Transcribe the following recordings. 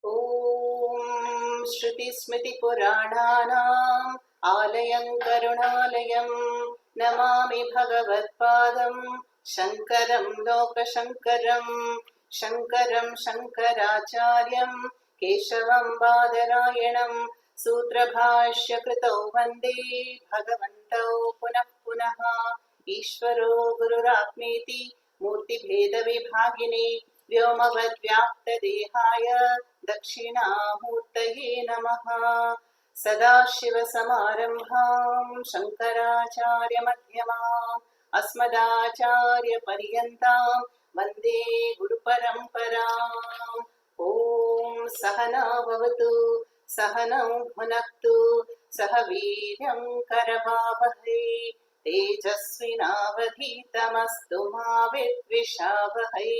ॐ श्रुतिस्मृतिपुराणानाम् आलयं करुणालयं नमामि भगवत्पादं शङ्करं लोकशङ्करं शङ्करं शङ्कराचार्यं केशवं बादरायणं सूत्रभाष्यकृतौ वन्दे भगवन्तौ पुनः पुनः ईश्वरो गुरुरात्मेति मूर्तिभेदविभागिने व्योमवद्व्याप्तदेहाय दक्षिणामूर्तये नमः। सदाशिवसमारम्भां शङ्कराचार्यमध्यमाम् अस्मदाचार्यपर्यन्तां वन्दे गुरुपरम्पराम्। ॐ सहना भवतु सहनौ भुनक्तु सह वीर्यं करवावहै तेजस्विनावधीतमस्तु मा विद्विषावहै।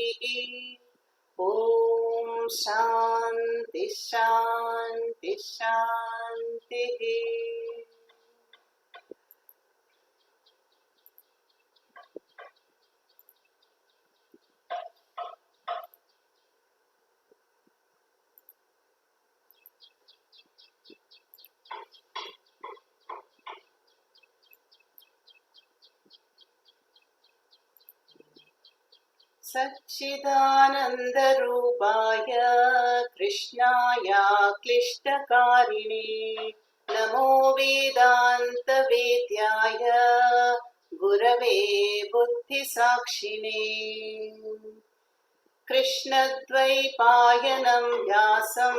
ॐ शान्ति शान्ति शान्तिः। सच्चिदानन्दरूपाय कृष्णाय क्लिष्टकारिणे नमो वेदान्तवेद्याय गुरवे बुद्धिसाक्षिणे कृष्णद्वैपायनं व्यासं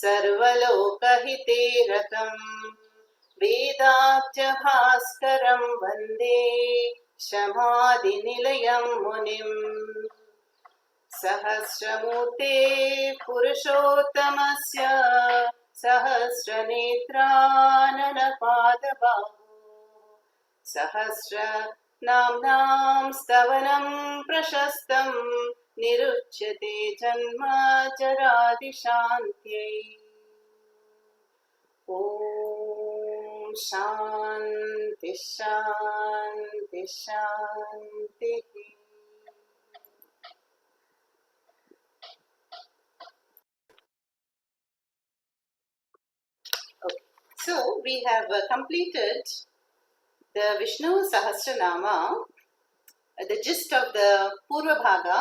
सर्वलोकहिते रतं वेदाब्जभास्करं वन्दे शमादिनिलयं मुनिम्। सहस्रमूर्ते पुरुषोत्तमस्य सहस्रनेत्राननपादबाहु सहस्रनाम्नां स्तवनं प्रशस्तं निरुच्यते जन्म जरादिशान्त्यै। ॐ शान्ति शान्ति शान्तिः। Okay. So we have completed the Vishnu Sahasranama, the gist of the Purva Bhaga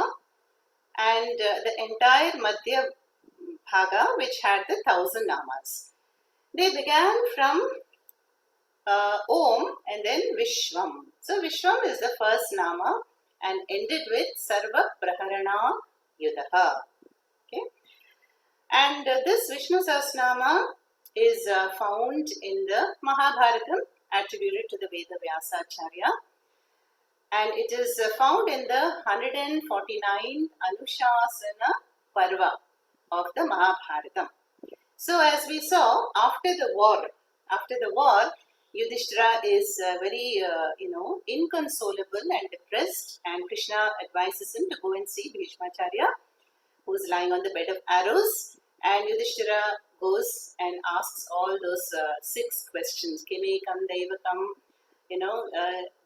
and the entire Madhya Bhaga, which had the 1000 namas. They began from Om and then Vishwam. So Vishwam is the first nama and ended with Sarva Praharana Yudaha. Okay? And this Vishnu Sahasranama is found in the Mahabharatam, attributed to the Veda Vyasacharya, and it is found in the 149 Anushasana Parva of the Mahabharatam. So as we saw, after the war, Yudhishthira is very, inconsolable and depressed, and Krishna advises him to go and see Bhishmacharya, who is lying on the bed of arrows, and Yudhishthira goes and asks all those 6 questions. Kime kam devatam,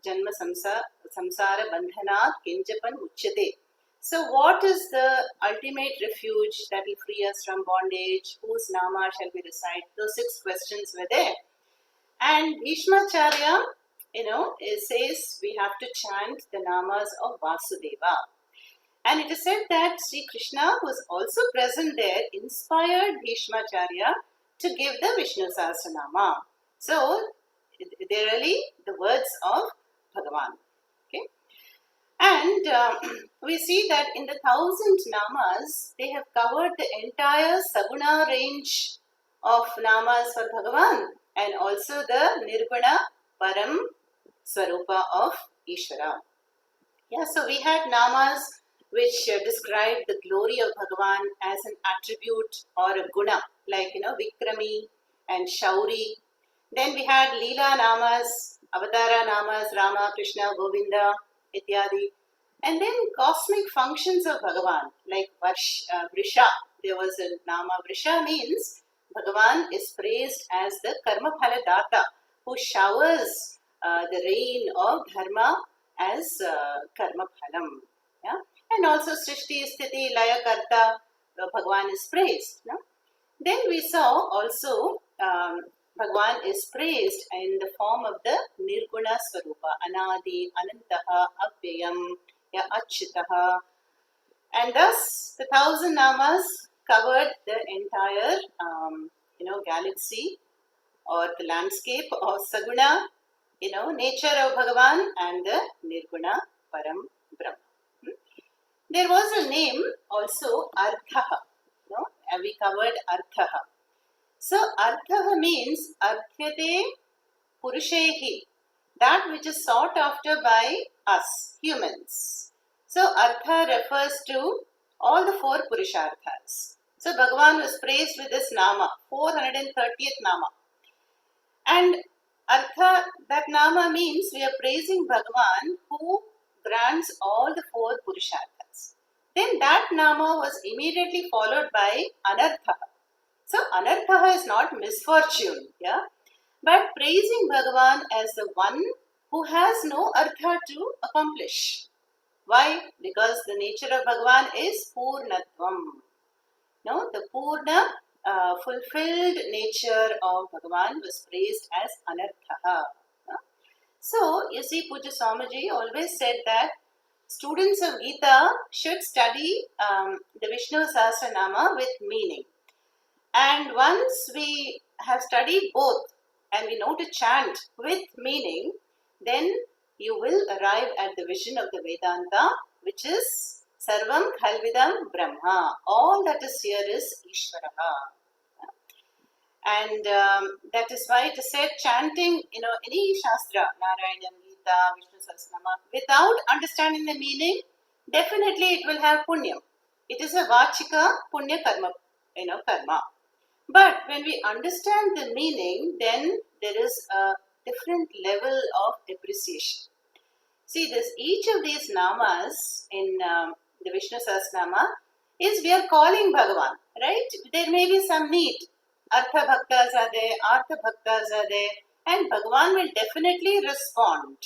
janma samsara bandhanat kinjapan uchyate. So what is the ultimate refuge that will free us from bondage? Whose nama shall we recite? Those 6 questions were there. And Bhishmacharya, it says we have to chant the namas of Vasudeva. And it is said that Sri Krishna, who was also present there, inspired Bhishmacharya to give the Vishnu Sahasranama. So, they're really the words of Bhagavan. Okay? And we see that in the 1000 namas, they have covered the entire Saguna range of namas for Bhagavan and also the Nirguna Param Swarupa of Ishvara. Yeah, so we had namas which describe the glory of Bhagavan as an attribute or a guna, like, Vikrami and Shauri. Then we had Leela namas, Avatara namas, Rama, Krishna, Govinda, Ityadi. And then cosmic functions of Bhagavan, like Vrisha. There was a nama. Vrisha means Bhagavan is praised as the Karma Phala Data, who showers the rain of Dharma as Karma Phalam. Yeah? And also Srishti, Sthiti, Laya Karta, Bhagavan is praised. No? Then we saw also Bhagavan is praised in the form of the Nirguna Swarupa, Anadi, Anantaha, Abhyayam, Ya Achyutaha. And thus the 1000 namas covered the entire galaxy or the landscape of Saguna, nature of Bhagavan and the Nirguna Param Brahma. There was a name also, Arthaha. We covered Arthaha. So Arthaha means Arthyate Purushehi, that which is sought after by us, humans. So Artha refers to all the 4 Purusharthas. So Bhagavan was praised with this Nama, 430th Nama. And Artha, that Nama means we are praising Bhagavan who grants all the 4 Purusharthas. Then that Nama was immediately followed by Anartha. So Anartha is not misfortune, yeah? But praising Bhagavan as the one who has no Artha to accomplish. Why? Because the nature of Bhagavan is Purnatvam. No, the Purna, fulfilled nature of Bhagavan was praised as Anartha. So, you see, Puja Swamiji always said that students of Gita should study the Vishnu Sahasranama with meaning. And once we have studied both and we know to chant with meaning, then you will arrive at the vision of the Vedanta, which is Sarvam Khalvidam Brahma. All that is here is Ishvaraha. And that is why it is said chanting, any Shastra, Narayanam, Gita, Vishnu Sahasranama, without understanding the meaning, definitely it will have punyam. It is a Vachika punya karma, karma. But when we understand the meaning, then there is a different level of appreciation. See, each of these namas in the Vishnu Sahasranama is we are calling Bhagavan, right? There may be some need. Artha Bhaktas are there, Artha Bhaktas are there, and Bhagavan will definitely respond.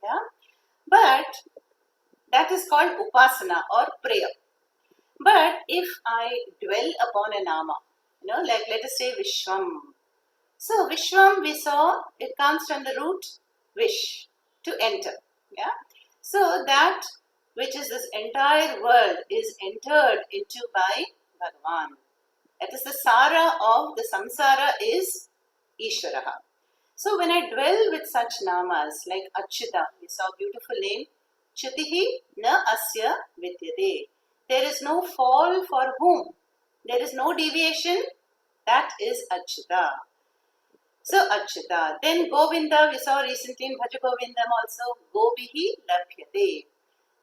Yeah? But that is called Upasana or prayer. But if I dwell upon a nama, like let us say Vishwam. So Vishwam, we saw, it comes from the root Vish, to enter. Yeah. So that which is this entire world is entered into by Bhagavan. That is the Sara of the Samsara is Ishvaraha. So when I dwell with such namas like Achyuta, we saw a beautiful name, Chutihi na asya vidyate. There is no fall for whom? There is no deviation. That is Achyuta. So Achyuta. Then Govinda, we saw recently in Bhaja Govindam also, Gobihi Labhyate.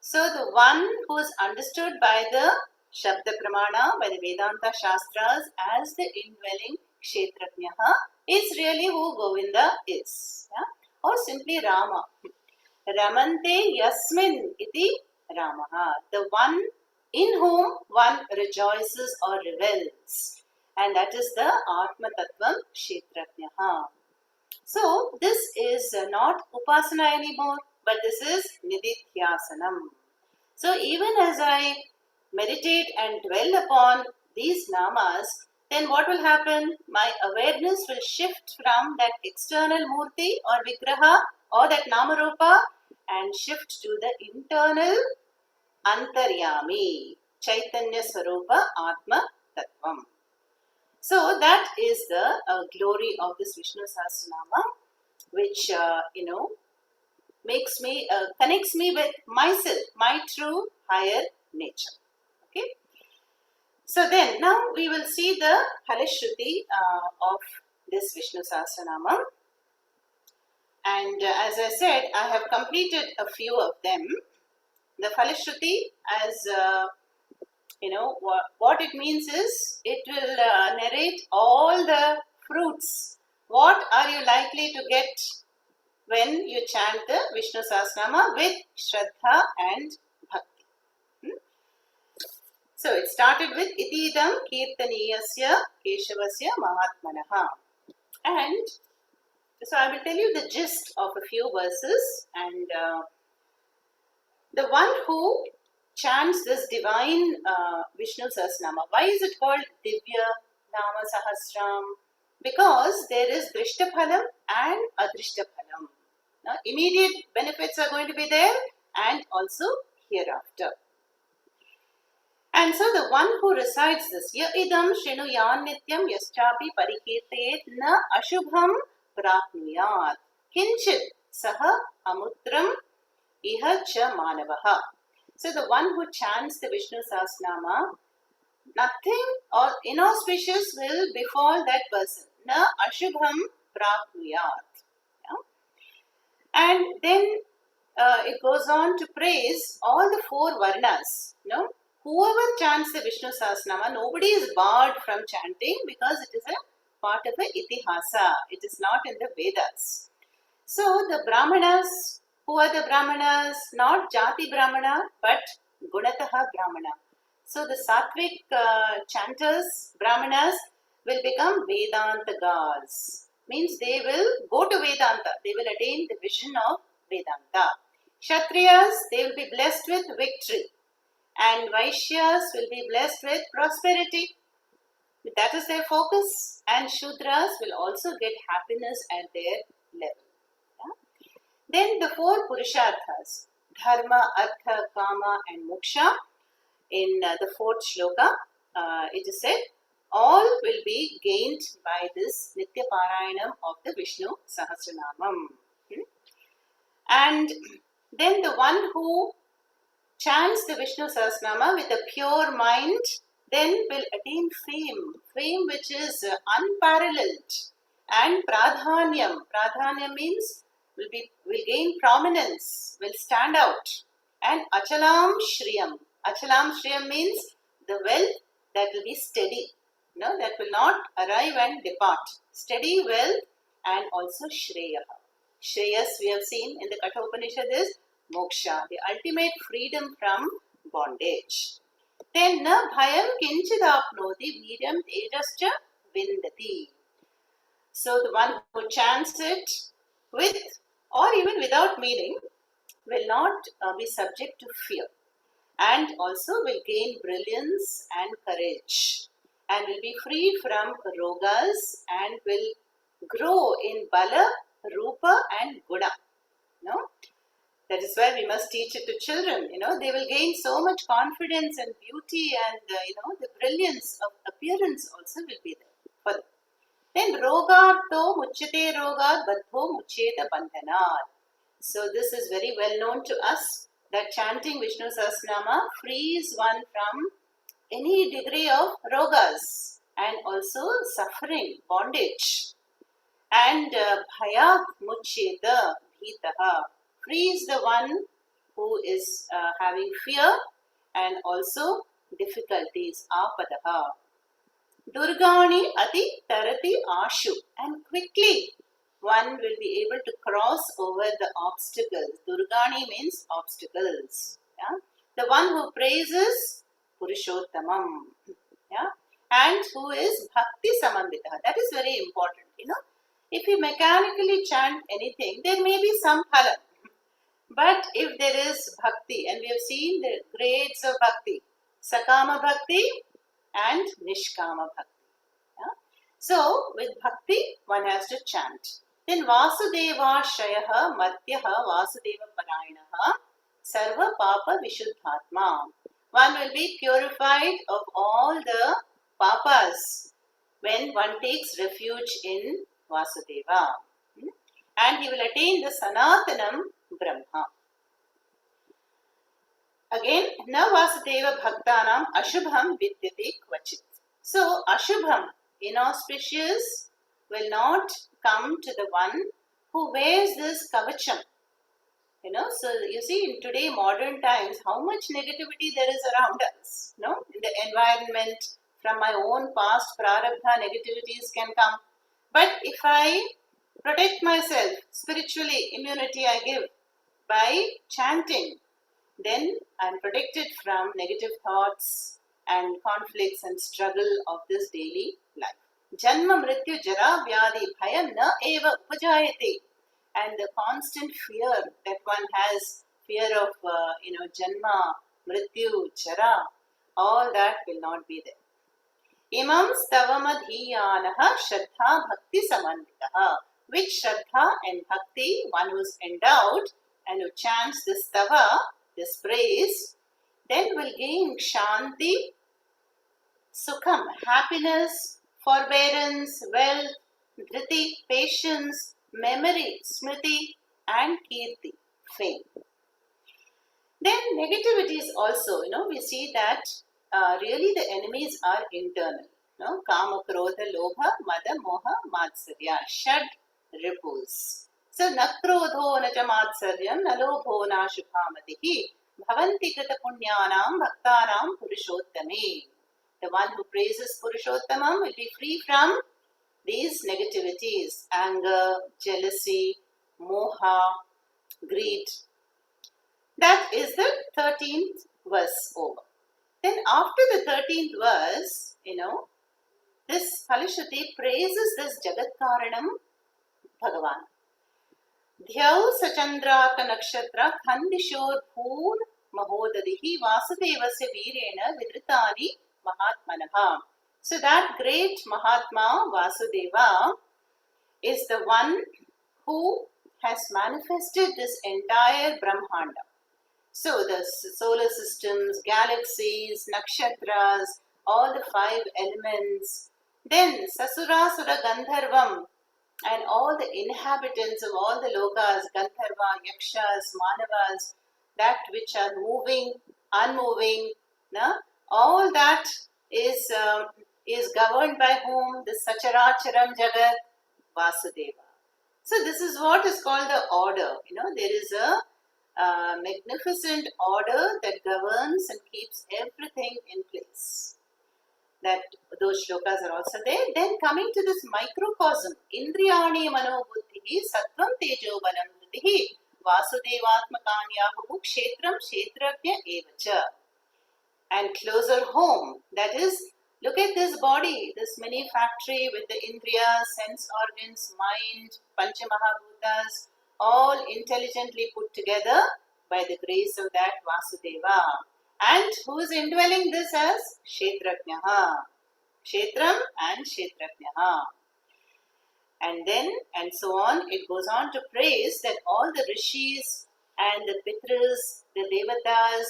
So the one who is understood by the Shabda Pramana, by the Vedanta Shastras as the indwelling Kshetrajnaha is really who Govinda is. Yeah? Or simply Rama. Ramante Yasmin iti Ramaha. The one in whom one rejoices or revels. And that is the Atma Tattvam Kshetrajnaha. So this is not Upasana anymore, but this is Nididhyasanam. So even as I meditate and dwell upon these namas, then what will happen? My awareness will shift from that external murti or vigraha or that namarupa and shift to the internal antaryami, Chaitanya Swarupa Atma Tattvam. So that is the glory of this Vishnu Sahasranama, which makes me connects me with myself, my true higher nature. Okay. So then now we will see the Phalashruti of this Vishnu Sahasranama. And as I said, I have completed a few of them. The Phalashruti, as what it means is, it will narrate all the fruits. What are you likely to get when you chant the Vishnu Sahasranama with Shraddha and Bhakti? So it started with Itidam Kirtaniyasya Keshavasya Mahatmanaha. And so I will tell you the gist of a few verses. And the one who chants this divine Vishnu Sahasranama. Why is it called Divya Nama Sahasram? Because there is Drishtaphalam and Adrishtaphalam. Now, immediate benefits are going to be there and also hereafter. And so the one who recites this, Ya idam shrinu yan nityam yaschapi parikirtayet na ashubham prapnuyat kinchit saha amutram iha cha manavaha. So the one who chants the Vishnu Sahasranama, nothing or inauspicious will befall that person. Na ashubham prapnuyat. And then it goes on to praise all the four varnas. Whoever chants the Vishnu Sahasranama, nobody is barred from chanting because it is a part of the itihasa. It is not in the Vedas. So the Brahmanas, who are the Brahmanas? Not Jati Brahmana, but Gunataha Brahmana. So the Sattvic chanters, Brahmanas, will become Vedantagas. Means they will go to Vedanta. They will attain the vision of Vedanta. Kshatriyas, they will be blessed with victory. And Vaishyas will be blessed with prosperity. That is their focus. And Shudras will also get happiness at their level. Then the four Purusharthas, Dharma, Artha, Kama and Moksha. In the fourth shloka, it is said, all will be gained by this Nitya Parayanam of the Vishnu Sahasranamam. And then the one who chants the Vishnu Sahasranama with a pure mind, then will attain fame which is unparalleled. And Pradhanyam, Pradhanyam means will gain prominence, will stand out. And Achalam Shriyam, Achalam Shriyam means the wealth that will be steady, that will not arrive and depart. Steady wealth and also Shreya. Shreyas we have seen in the Kathopanishad is Moksha, the ultimate freedom from bondage. Then na bhayam kinchidapnoti viryam tejascha vindati. So the one who chants it with or even without meaning will not be subject to fear, and also will gain brilliance and courage, and will be free from rogas and will grow in bala, rupa and guna. That is why we must teach it to children. They will gain so much confidence and beauty, and the brilliance of appearance also will be there for them. Then rogartho muchyate rogat baddho muchyeta bandhanat. So this is very well known to us that chanting Vishnu Sahasranama frees one from any degree of rogas and also suffering, bondage. And bhayat muchyeta bhitaha frees the one who is having fear and also difficulties, apadaha. Durgani ati tarati ashu, and quickly one will be able to cross over the obstacles. Durgani means obstacles. The one who praises Purushottamam, and who is bhakti samanditaha. That is very important. If we mechanically chant anything, there may be some phala. But if there is bhakti, and we have seen the grades of bhakti, Sakama bhakti and Nishkama bhakti. So with bhakti, one has to chant. Then Vasudeva Shayaha Madhyaha Vasudeva Parayanaha Sarva Papa Vishuddhatma. One will be purified of all the papas when one takes refuge in Vasudeva. And he will attain the Sanatanam Brahma. Again, na Vasudeva Bhaktanam Ashubham Vidyate Kvachit. So, Ashubham, inauspicious, will not come to the one who wears this kavacham. So you see in today modern times how much negativity there is around us. In the environment, from my own past prarabdha, negativities can come. But if I protect myself spiritually, immunity I give by chanting, then I am protected from negative thoughts and conflicts and struggle of this daily life. Janma mrityu jara vyadi bhayam na eva upajayate. And the constant fear that one has, fear of janma, mrityu, jara, all that will not be there. Imam stavamadhiyanaha shraddha bhakti samanditaha. With shraddha and bhakti, one who is endowed and who chants this stava, this praise, then will gain kshanti, sukham, happiness, forbearance, wealth, dhriti, patience, memory, smriti, and kirti, fame. Then negativity is also, we see that really the enemies are internal. Kama, krodha, lobha, mada, moha, matsarya, shad ripus. So, nakrodho na cha matsaryam, nalobho na shubhamatihi, bhavanti krita punyanam, bhaktanam, purushottame. The one who praises Purushottamam will be free from these negativities, anger, jealousy, moha, greed. That is the 13th verse over. Then after the 13th verse, this Phalashruti praises this Jagatkaranam Bhagavan. Dhyau Sachandraka Nakshatra Khandishor Bhur Mahodadihi Vasudevasya Virena Vidritani Mahatmanaha. So that great Mahatma Vasudeva is the one who has manifested this entire Brahmanda. So the solar systems, galaxies, nakshatras, all the 5 elements, then Sasurasura Gandharvam and all the inhabitants of all the lokas, Gandharva, Yakshas, Manavas, that which are moving, unmoving, all that is governed by whom? The Sacharacharam Jagat, Vasudeva. So this is what is called the order. There is a magnificent order that governs and keeps everything in place. That those shlokas are also there. Then coming to this microcosm, Indriyani manobuddhihi sattvam tejo balam dhutihi vasudevatmakanyahu kshetram kshetrajna evacha. And closer home, that is, look at this body, this mini factory with the indriyas, sense organs, mind, panchamahabhutas, all intelligently put together by the grace of that Vasudeva. And who is indwelling this as? Kshetrajnaha. Kshetram and Kshetrajnaha. And then, and so on, it goes on to praise that all the rishis and the pitras, the devatas,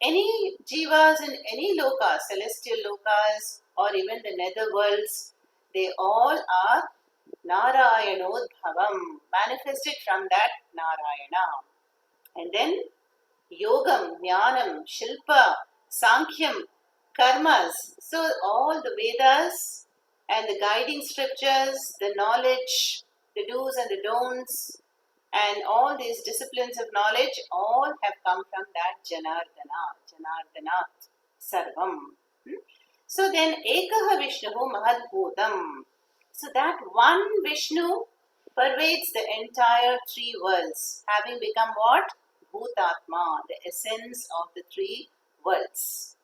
any jivas in any lokas, celestial lokas, or even the nether worlds, they all are Narayanodbhavam, manifested from that Narayana. And then Yogam, Jnanam, Shilpa, Sankhyam, Karmas. So all the Vedas and the guiding scriptures, the knowledge, the do's and the don'ts, and all these disciplines of knowledge, all have come from that Janardana, Sarvam. So then Ekaha Vishnuhu Mahadbhutam. So that one Vishnu pervades the entire 3 worlds, having become what? Bhutatma, the essence of the 3 worlds.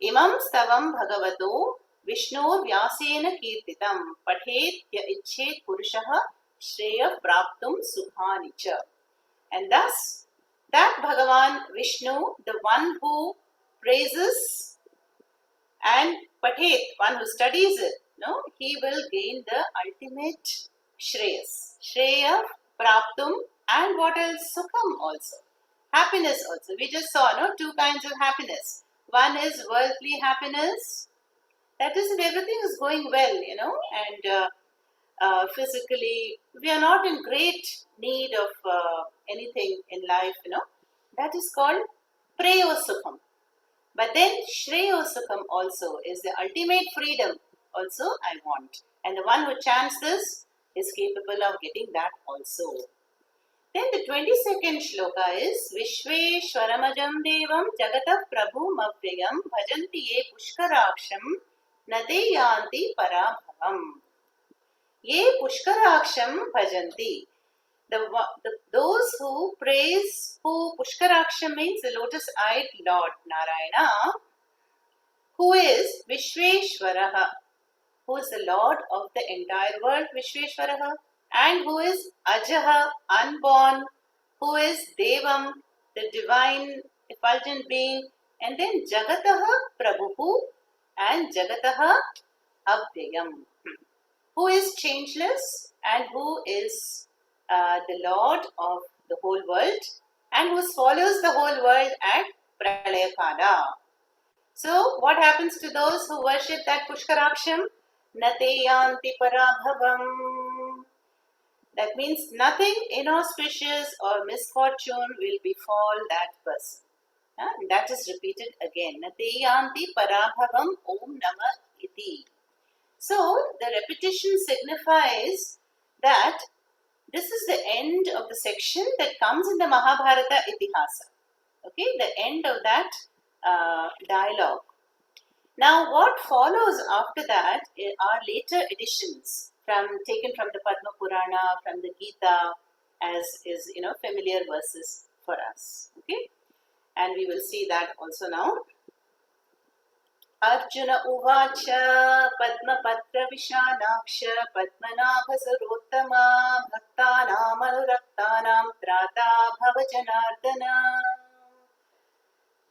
Imam stavam bhagavato Vishnu vyasena kirtitam pathet ya ichet purushaha shreya praptum sukhanicha. And thus, that Bhagavan Vishnu, the one who praises and pathet, one who studies it, he will gain the ultimate shreyas. Shreya praptum, and what else? Sukham also. Happiness also. We just saw 2 kinds of happiness. One is worldly happiness. That is, if everything is going well, and physically, we are not in great need of anything in life, That is called Preyo Sukham. But then Shreyo Sukham also is the ultimate freedom. Also, I want. And the one who chants this is capable of getting that also. Then the 22nd shloka is Vishveshwaramajam Devam Jagata Prabhu Mavyayam Bhajanti Ye Pushkaraksham Nade Yanti Parabhavam. Ye Pushkaraksham Bhajanti. Those who praise, who Pushkaraksham means the lotus-eyed Lord Narayana, who is Vishveshwaraha, who is the Lord of the entire world, Vishveshwaraha, and who is Ajaha, unborn, who is Devam, the divine effulgent being, And then Jagataha Prabhu and Jagataha Avyayam. Who is changeless and who is the Lord of the whole world and who swallows the whole world at Pralayakala. So, what happens to those who worship that Pushkaraksham? Nateyanti parabhavam. That means nothing inauspicious or misfortune will befall that person. That is repeated again. Nateyanti parabhavam om nama iti. So, the repetition signifies that this is the end of the section that comes in the Mahabharata Itihasa. Okay, the end of that dialogue. Now, what follows after that are later editions taken from the Padma Purana, from the Gita, as is familiar verses for us. Okay, and we will see that also now. Arjuna uvacha padmapatra vishanaksha padmanabha sarottama bhaktanam anuraktanam trata bhavajanardana.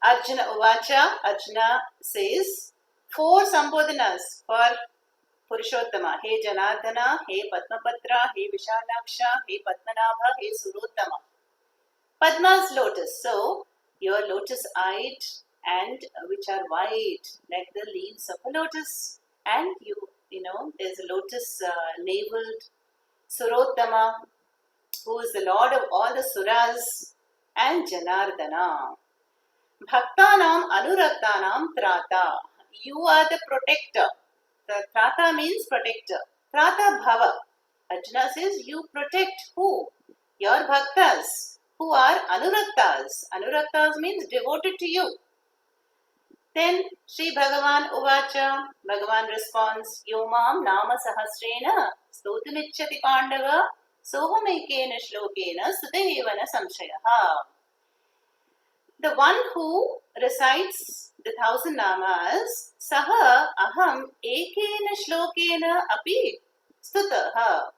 Arjuna uvacha, Arjuna says 4 sambodhanas for Purushottama. He Janardana, he Padmapatra, he Vishalaksha, he Padmanabha, he Surottama. Padma's lotus. So, your lotus-eyed and which are white like the leaves of a lotus. And there's a lotus naveled Surottama, who is the Lord of all the Suras, and Janardana. Bhaktanam anuraktanam trata. You are the protector. The trata means protector. Trata bhava. Arjuna says you protect who? Your bhaktas, who are anuraktas. Anuraktas means devoted to you. Then Sri Bhagavan uvacha. Bhagavan responds, Yomam nama sahasrena stotumichati pandava sohamekena shlokena sudevana samshayaha. The one who recites the 1000 namas, saha aham ekena shlokena api stutaha.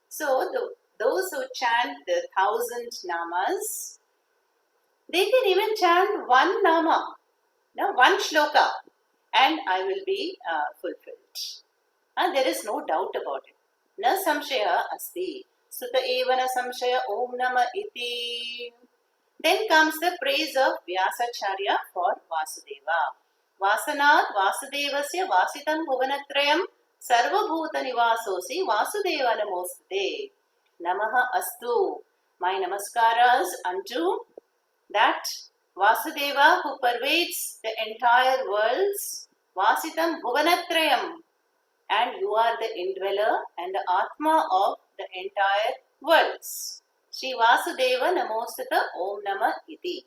So those who chant the 1000 namas, they can even chant one nama, one shloka, and I will be fulfilled. And there is no doubt about it. Na samshaya asti. Suta eva na samshaya om nama iti. Then comes the praise of Vyasacharya for Vasudeva. Vasanat Vasudevasya Vasitam Bhuvanatrayam Sarvabhuta Nivasosi Vasudeva Namoste. Namaha Astu. My namaskaras unto that Vasudeva who pervades the entire worlds. Vasitam Bhuvanatrayam. And you are the indweller and the Atma of the entire worlds. Shri Vasudeva Namostata Om Nama Iti.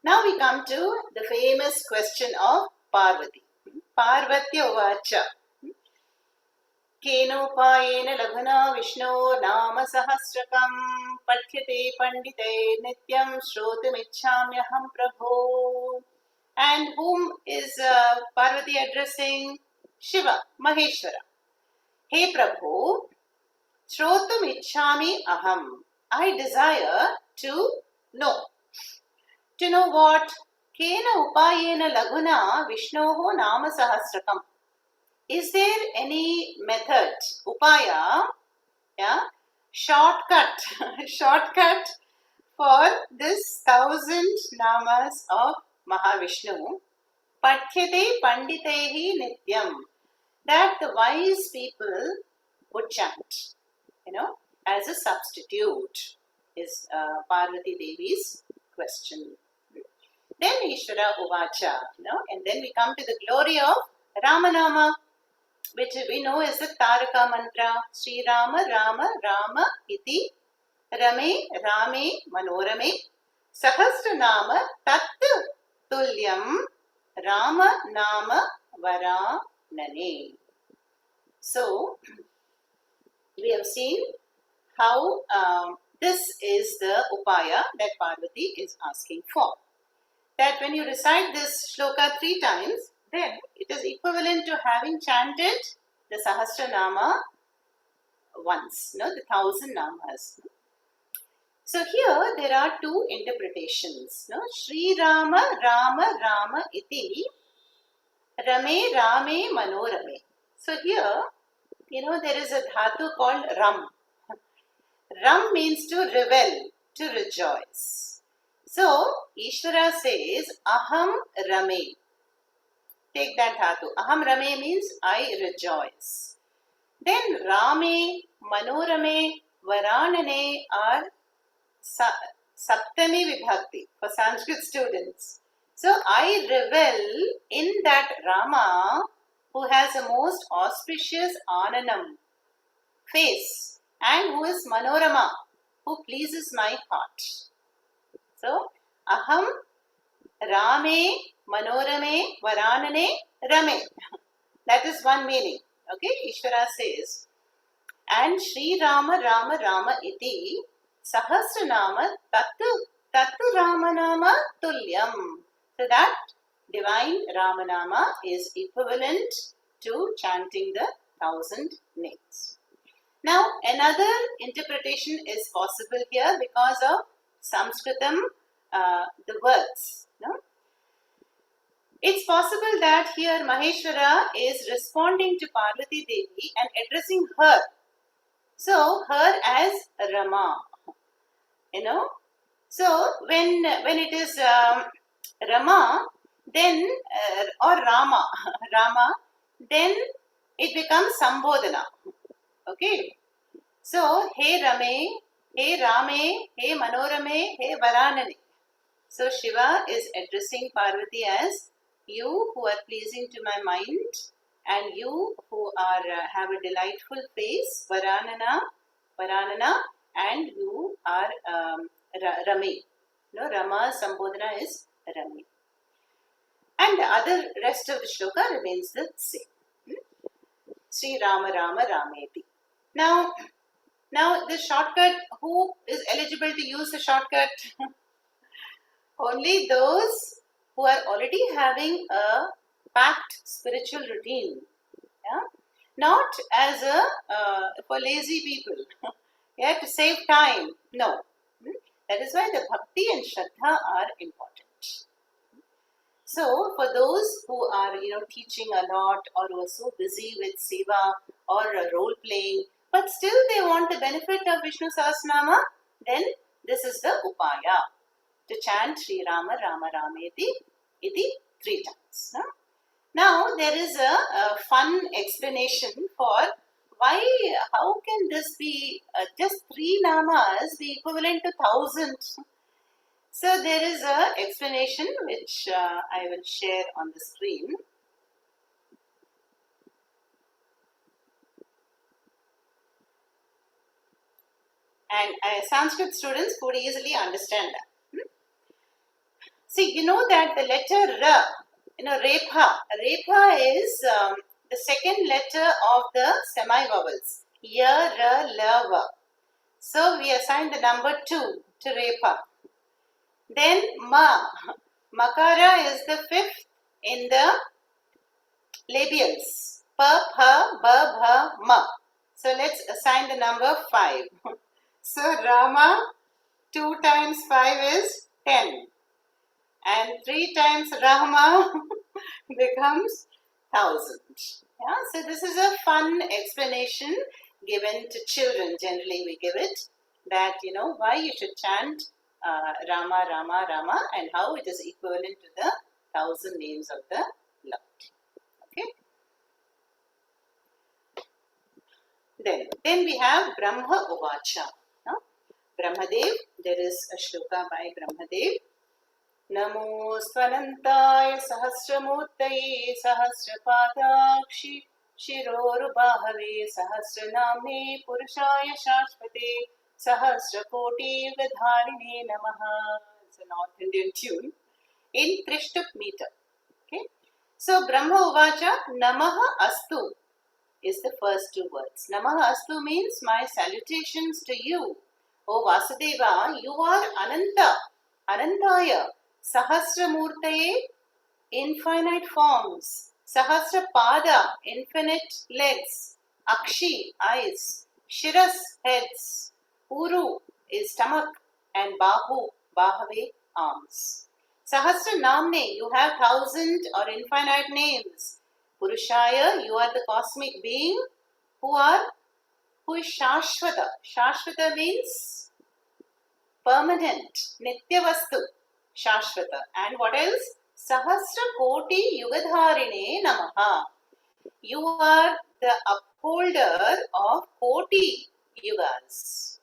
Now we come to the famous question of Parvati. Parvatya Uvacha. Kenopayena Laghuna Vishnu Nama Sahasrakam Pathyate Pandite Nityam Shrotamichamyaham Prabho. And whom is Parvati addressing? Shiva, Maheshwara. Hey Prabhu, Shrotum Ichhami Aham. I desire to know. To know what? Kena Upayena Laguna Vishnoho Nama Sahasrakam. Is there any method, Upaya, shortcut for this 1000 namas of Mahavishnu? Pathyate Panditehi Nityam. That the wise people would chant, as a substitute, is Parvati Devi's question. Then Ishvara Uvacha, and then we come to the glory of Ramanama, which we know is the Taraka mantra. Sri Rama, Rama, Rama, Iti, Rame, Rame, Manorame, Sahasranama, Tat, Tulyam, Rama, Nama, Vara, Nane. So, we have seen how this is the upaya that Parvati is asking for. That when you recite this shloka 3 times, then it is equivalent to having chanted the Sahasranama once, the 1000 namas. So here there are two interpretations. No? Shri Rama Rama Rama iti Rame Rame Manorame. So here, there is a dhatu called Ram. Ram means to revel, to rejoice. So Ishvara says Aham Rame. Take that dhatu. Aham Rame means I rejoice. Then Rame, Manorame, Varanane are Saptami Vibhakti for Sanskrit students. So I revel in that Rama who has a most auspicious Ananam face and who is Manorama, who pleases my heart. So Aham Rame Manorame Varanane Rame. That is one meaning. Okay, Ishvara says, and Sri Rama Rama Rama iti Sahasranama Tatu Ramanama Tulyam. So that divine Ramanama is equivalent to chanting the 1,000 names. Now another interpretation is possible here because of Sanskritam, the words. No? It's possible that here Maheshwara is responding to Parvati Devi and addressing her. So her as Rama. So when it is Rama, then or Rama, then it becomes Sambodhana. Okay. So He Rame, He Rame, He Manorame, He Varanane. So Shiva is addressing Parvati as you who are pleasing to my mind and you who are have a delightful face, Varanana, and you are Rame. Rama Sambodhana is Rame. And the other rest of the shloka remains the same. Sri Rama Rama Rameti. Now the shortcut, who is eligible to use the shortcut? Only those who are already having a packed spiritual routine. Yeah? Not as for lazy people. To save time. No. That is why the bhakti and shraddha are important. So for those who are teaching a lot or who are so busy with seva or role playing, but still they want the benefit of Vishnu Sahasranama, then this is the upaya to chant Sri Rama Rama Rameti iti 3 times. Now there is a fun explanation for how can this be just 3 namas be equivalent to 1,000? So there is a explanation which I will share on the screen. And Sanskrit students could easily understand that. See, you know that the letter Ra, Repha is the second letter of the semi-vowels. Ya, Ra, La, Va. So we assign the number 2 to Repha. Then Makara is the 5th in the labials. Pa, Pha, Ba, Bha, Ma. So let's assign the number 5. So Rama, 2 times 5 is 10. And 3 times Rahma becomes 1,000. Yeah? So this is a fun explanation given to children. Generally we give it that, why you should chant Rama, Rama, Rama and how it is equivalent to the 1,000 names of the Lord. Okay. Then we have Brahma Uvacha. Brahmadev, there is a shloka by Brahmadev. Namo Svanantaye Sahasramurtaye Sahasrapadakshi Shirorubahave Sahasraname Purushaya Shashvate Sahasrakoti Yugadharine Namaha. It's a North Indian tune in Trishtup meter. Okay. So Brahma Uvacha Namaha Astu is the first 2 words. Namaha Astu means my salutations to you. O Vasudeva, you are Ananta, Anantaya, Sahasramurtaye, infinite forms, Sahasrapada, infinite legs, Akshi, eyes, Shiras, heads, Uru is stomach, and Bahu, Bahave, arms. Sahasranamne, you have 1,000 or infinite names. Purushaya, you are the cosmic being who is Shashvata. Shashvata means permanent, Nityavastu, Shashvata. And what else? Sahasra Koti Yugadharine Namaha. You are the upholder of Koti Yugas.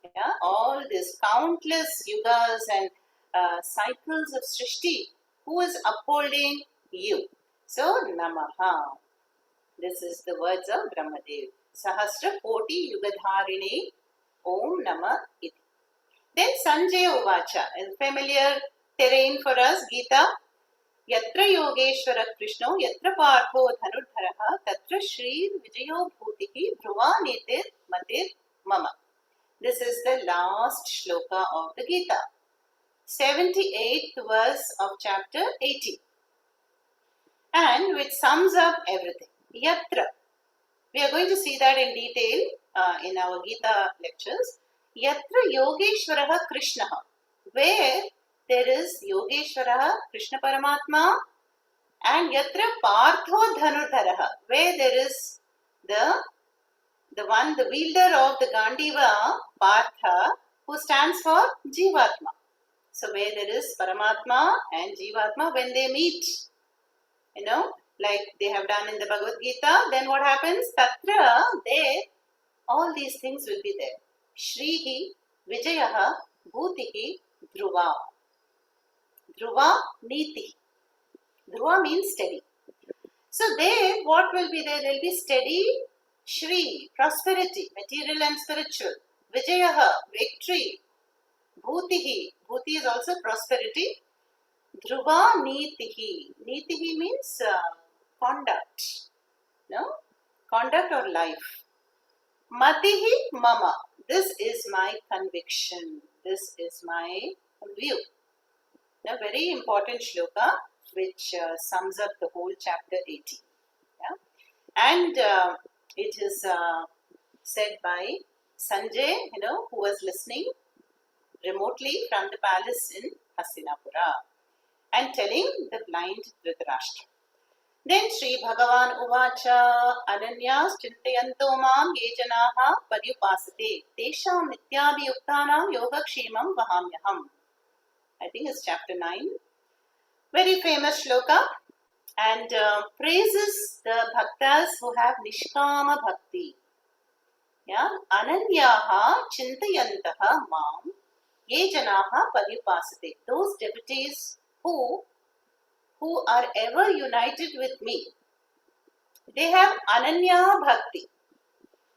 Yeah, all these countless yugas and cycles of Srishti. Who is upholding you? So, Namaha. This is the words of Brahmadev. Sahasra Koti Yugadharine Om Nama Iti. Then Sanjaya Uvacha, a familiar terrain for us, Gita. Yatra Yogeshwara Krishno, Yatra Partho Dhanurdharaha, Tatra Shri Vijayo Bhutihi, Dhruva Nitir Matir Mama. This is the last shloka of the Gita. 78th verse of chapter 18. And which sums up everything. Yatra. We are going to see that in detail in our Gita lectures. Yatra Yogeshwaraha Krishnaha. Where there is Yogeshwaraha, Krishna Paramatma, and Yatra Partho Dhanurdharaha. Where there is the wielder of the Gandiva, Partha, who stands for Jivatma. So where there is Paramatma and Jivatma, when they meet, like they have done in the Bhagavad Gita, then what happens? Tatra, there, all these things will be there. Shrihi, Vijayaha, Bhutihi, Dhruva. Dhruva, Niti. Dhruva means steady. So there, what will be there? There will be steady, Shri, prosperity, material and spiritual. Vijayaha, victory. Bhutihi, Bhuti is also prosperity. Dhruva, Nitihi. Nitihi means conduct. No? Conduct or life. Matihi, Mama. This is my conviction. This is my view. A very important shloka which sums up the whole chapter 18. Yeah? And it is said by Sanjay, who was listening remotely from the palace in Hastinapura and telling the blind Dhritarashtra. Then Sri Bhagavan Uvacha Ananyas Chintayanto Mam Ye Janaha Paryupasate Tesham Nityabhiyuktanam Yogakshemam Vahamyaham. I think it's chapter 9. Very famous shloka and praises the bhaktas who have Nishkama Bhakti. Yeah? Ananyaha Chintayantaha Mam Ye Janaha Paryupasate. Those devotees who are ever united with me. They have Ananya Bhakti.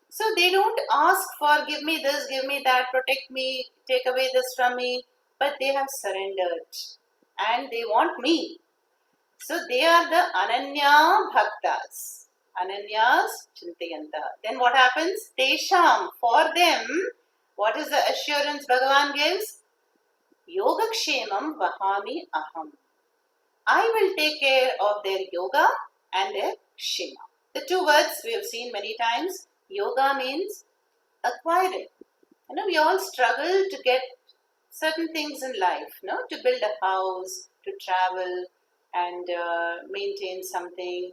So they don't ask for give me this, give me that, protect me, take away this from me. But they have surrendered and they want me. So they are the Ananya Bhaktas. Ananyas Chintayanta. Then what happens? Tesham, for them, what is the assurance Bhagavan gives? Yogakshemam Vahami Aham. I will take care of their yoga and their shema. The two words we have seen many times. Yoga means acquiring. We all struggle to get certain things in life, to build a house, to travel and maintain something.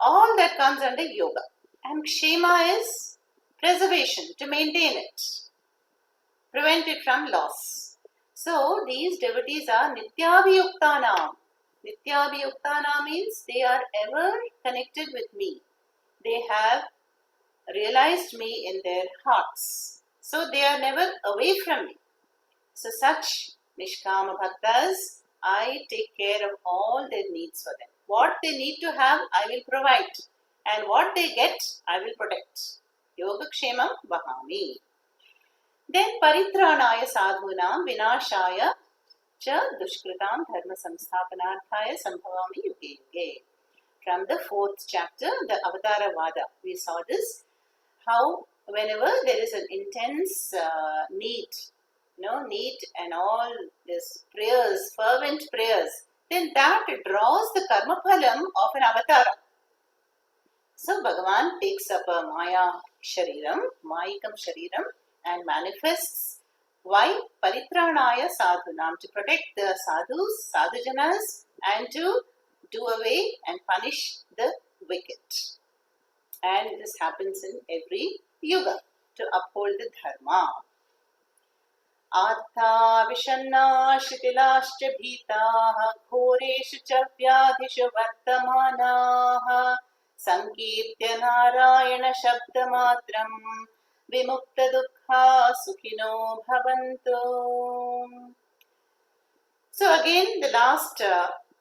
All that comes under yoga. And kshema is preservation, to maintain it, prevent it from loss. So these devotees are Nityabhiyuktanam. Nityabhiyuktana means they are ever connected with me. They have realized me in their hearts. So they are never away from me. So such Nishkama Bhaktas, I take care of all their needs for them. What they need to have, I will provide. And what they get, I will protect. Yogakshemam Vahami. Then Paritranaya Sadhunam Vinashaya Cha Dushkritam Dharma Samsthapanarthaya Sambhavami Yuge Yuge. From the 4th chapter, the Avatara Vada, we saw this. How whenever there is an intense need and all this prayers, fervent prayers, then that draws the karma phalam of an avatara. So Bhagavan takes up a Maya Shariram, Mayikam Shariram and manifests Why? Paritranaya sadhunam, to protect the sadhus, sadhujanas, and to do away and punish the wicked. And this happens in every yuga, to uphold the dharma. Artha vishanna shitilascha bhitaah ghoreshu cha vyadhishu vartamanaah sankirtya narayana shabdamatram vimukta dukkha sukhino bhavantu. So again the last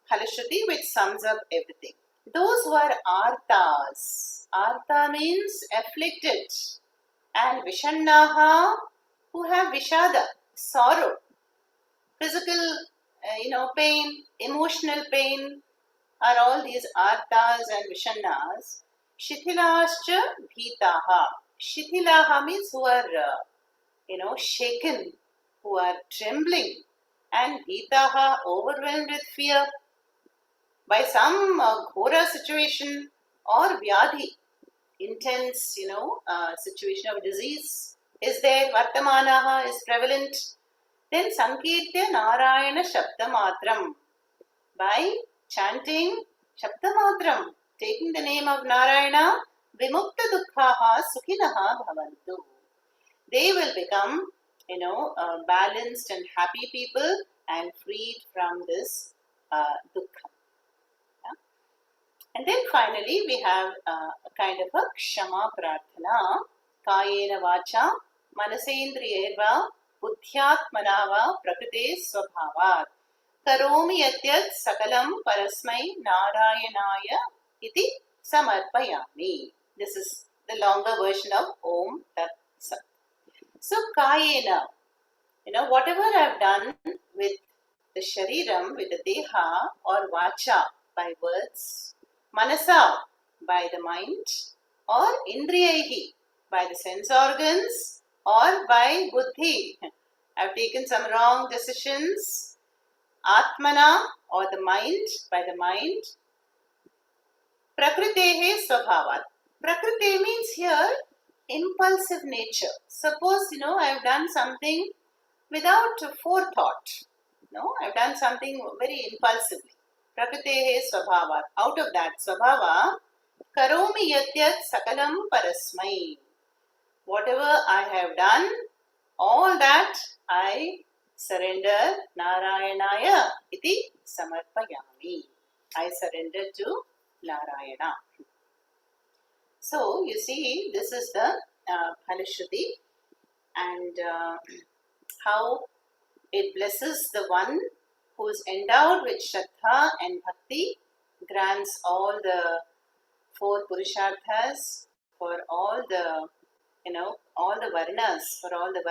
Phalashruti which sums up everything. Those who are arthas, artha means afflicted, and vishannaha, who have vishada, sorrow, physical, pain, emotional pain, are all these arthas and vishannas. Shithilascha bhitaha. Shithilaha means who are, shaken, who are trembling, and bhitaha, overwhelmed with fear by some ghora situation or vyadhi, intense, situation of disease is there, vartamanaha is prevalent. Then sankirtya narayana shabdamatram, by chanting shabdamatram, taking the name of Narayana, vimukta dukkhaha sukhinaha bhavantu. They will become, balanced and happy people and freed from this dukkha. And then finally we have a kind of a kshama prarthana, kayena vacha manasendriyeva buddhyatmana va prakrite swabhavat karomi yatyat sakalam parasmai narayanaya iti samarpayami. This is the longer version of Om Tat Sat. So kayena, whatever I have done with the shariram, with the deha, or vacha, by words, manasa, by the mind, or indriyahi, by the sense organs, or by buddhi, I have taken some wrong decisions, atmana, or the mind, by the mind, prakritehe swabhavat. Prakriti means here impulsive nature. Suppose, I have done something without forethought. I have done something very impulsively. Prakritehe swabhavat. Out of that swabhava, karomi yatyat sakalam parasmai. Whatever I have done, all that I surrender Narayanaya iti samarpayami. I surrender to Narayana. So, you see, this is the Phalashruti, and how it blesses the one who is endowed with Shraddha and Bhakti, grants all the 4 Purusharthas for all the,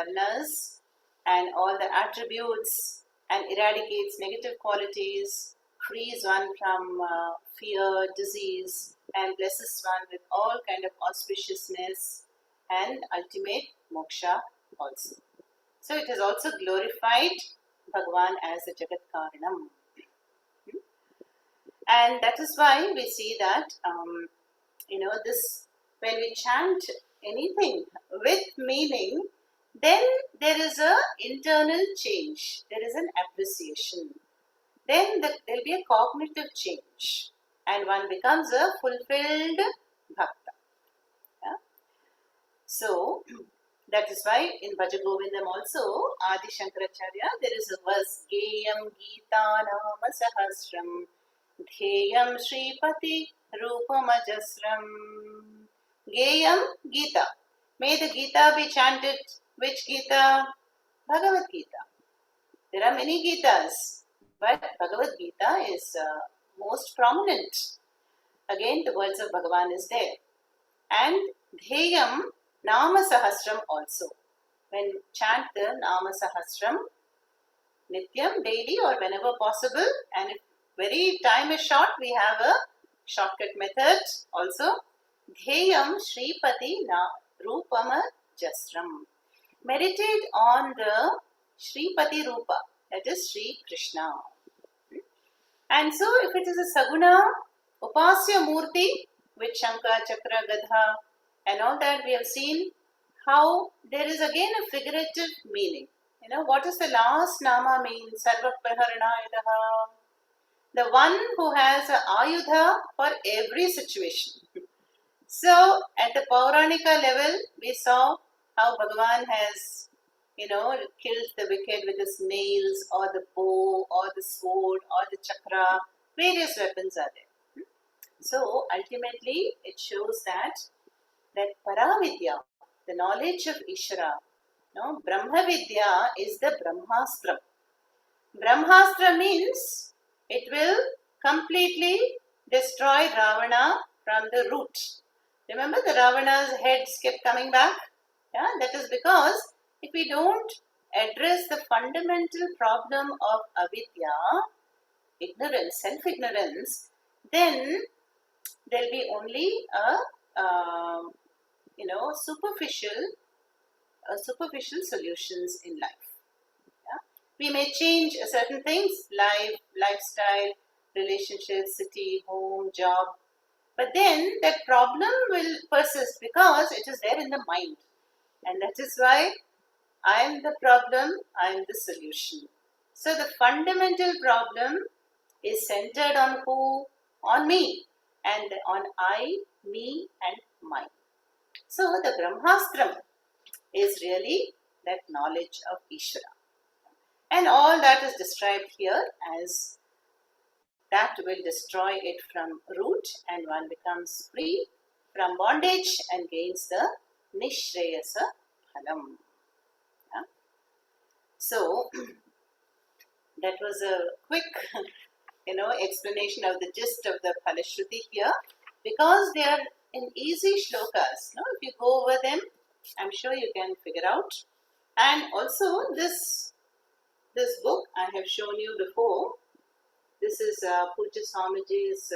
varnas, and all the attributes, and eradicates negative qualities, frees one from fear, disease, and blesses one with all kind of auspiciousness and ultimate moksha also. So it has also glorified Bhagavan as the Jagat Karanam. And that is why we see that, this, when we chant anything with meaning, then there is an internal change, there is an appreciation. Then there will be a cognitive change, and one becomes a fulfilled bhakta. Yeah? So, that is why in Bhaja Govindam also, Adi Shankaracharya, there is a verse, Geyam Gita Nama Sahasram, Dheyam Shripati Rupamajasram. Geyam Gita. May the Gita be chanted. Which Gita? Bhagavad Gita. There are many Gitas, but Bhagavad Gita is most prominent. Again, the words of Bhagavan is there. And Dheyam Nama Sahasram also. When chant the Nama Sahasram, Nityam, daily or whenever possible, and if very time is short, we have a shortcut method also. Dheyam Shripati Rupama Jasram. Meditate on the Shripati Rupa, that is Sri Krishna. And so, if it is a Saguna, Upasya Murti, with Shankha, Chakra, Gadha, and all that we have seen, how there is again a figurative meaning. What does the last nama mean? Sarva Praharanayadaha. The one who has a ayudha for every situation. So, at the Pauranika level, we saw how Bhagavan has, killed the wicked with his nails, or the bow, or the sword, or the chakra. Various weapons are there. So, ultimately, it shows that Paravidya, the knowledge of Ishvara, Brahma Vidya is the Brahmastra. Brahmastra means it will completely destroy Ravana from the root. Remember, the Ravana's heads kept coming back? Yeah, that is because if we don't address the fundamental problem of avidya, ignorance, self-ignorance, then there'll be only superficial superficial solutions in life. Yeah? We may change certain things, life, lifestyle, relationships, city, home, job, but then that problem will persist because it is there in the mind. And that is why I am the problem, I am the solution. So the fundamental problem is centered on who? On me. And on I, me, and mine. So the Brahmastram is really that knowledge of Ishvara. And all that is described here as that will destroy it from root, and one becomes free from bondage and gains the Nishreyasa Phalam. Yeah? So that was a quick explanation of the gist of the Phalashruti here, because they are in easy shlokas. If you go over them, I'm sure you can figure out. And also this book I have shown you before. This is Pujya Swamiji's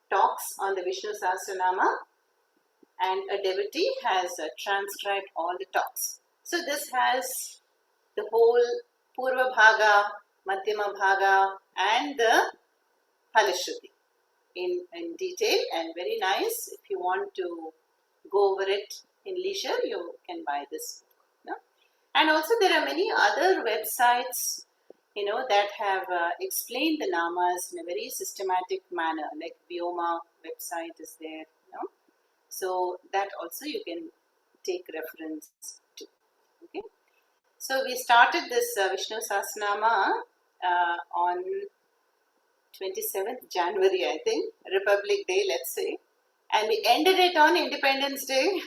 talks on the Vishnu Sahasranama, and a devotee has transcribed all the talks. So this has the whole Purva Bhaga, Madhyama Bhaga, and the Phalashruti in detail, and very nice. If you want to go over it in leisure, you can buy this book. No? And also there are many other websites that have explained the namas in a very systematic manner, like Vyoma website is there. So that also you can take reference to. Okay. So we started this Vishnu Sahasranama on 27th January, I think, Republic Day, let's say. And we ended it on Independence Day.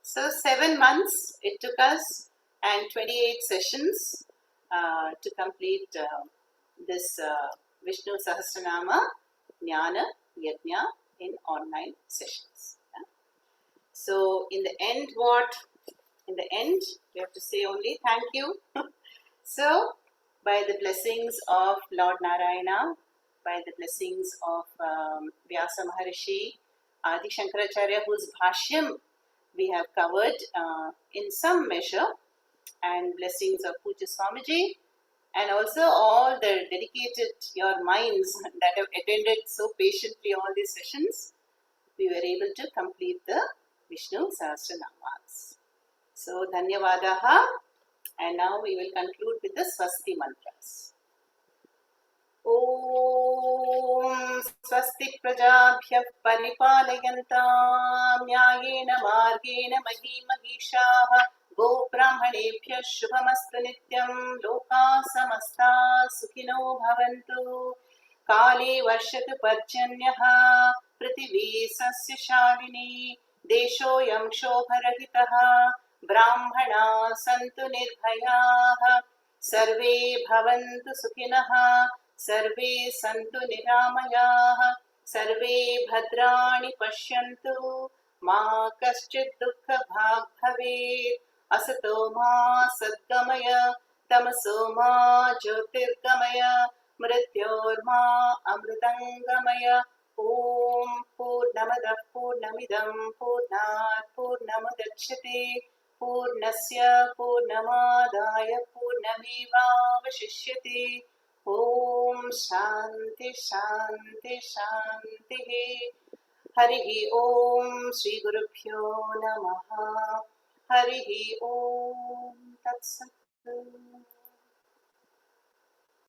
So 7 months it took us, and 28 sessions to complete this Vishnu Sahasranama Jnana Yajna in online sessions. Yeah? So in the end, we have to say only thank you. So by the blessings of Lord Narayana, by the blessings of Vyasa Maharishi, Adi Shankaracharya, whose Bhashyam we have covered in some measure, and blessings of Pujya Swamiji, and also all the dedicated your minds that have attended so patiently all these sessions, we were able to complete the Vishnu Sahasranamas. So, Dhanyavadaha, and now we will conclude with the Swasti mantras. Om Swasti Prajabhyah Paripalayantam Nyayena Margena Mahi Mahishaha Go Brahmanebhyah Shubhamastu Nityam Loka Samasta Sukhino Bhavantu Kali Varshatu Parjanyaha Prithvi Sasya Shalini Desho Yam Shobharahitaha Brahmana Santu Nirbhayaha Sarve Bhavantu Sukinaha Sarve Santu Niramayaha Sarve Bhadrani Pashyantu Ma Kaschid Dukkha Bhag Bhavet Asato Ma Sadgamaya Tamaso Ma Jyotirgamaya Mrityor Ma Amritangamaya Om Purnamada Purnamidam Purnat Purnamudachyate Purnasya Purnamadaya Purnamevavashishyate Om Shanti Shanti Shanti Harihi Om Shri Gurubhyo Namaha Harihi Om Tat Sat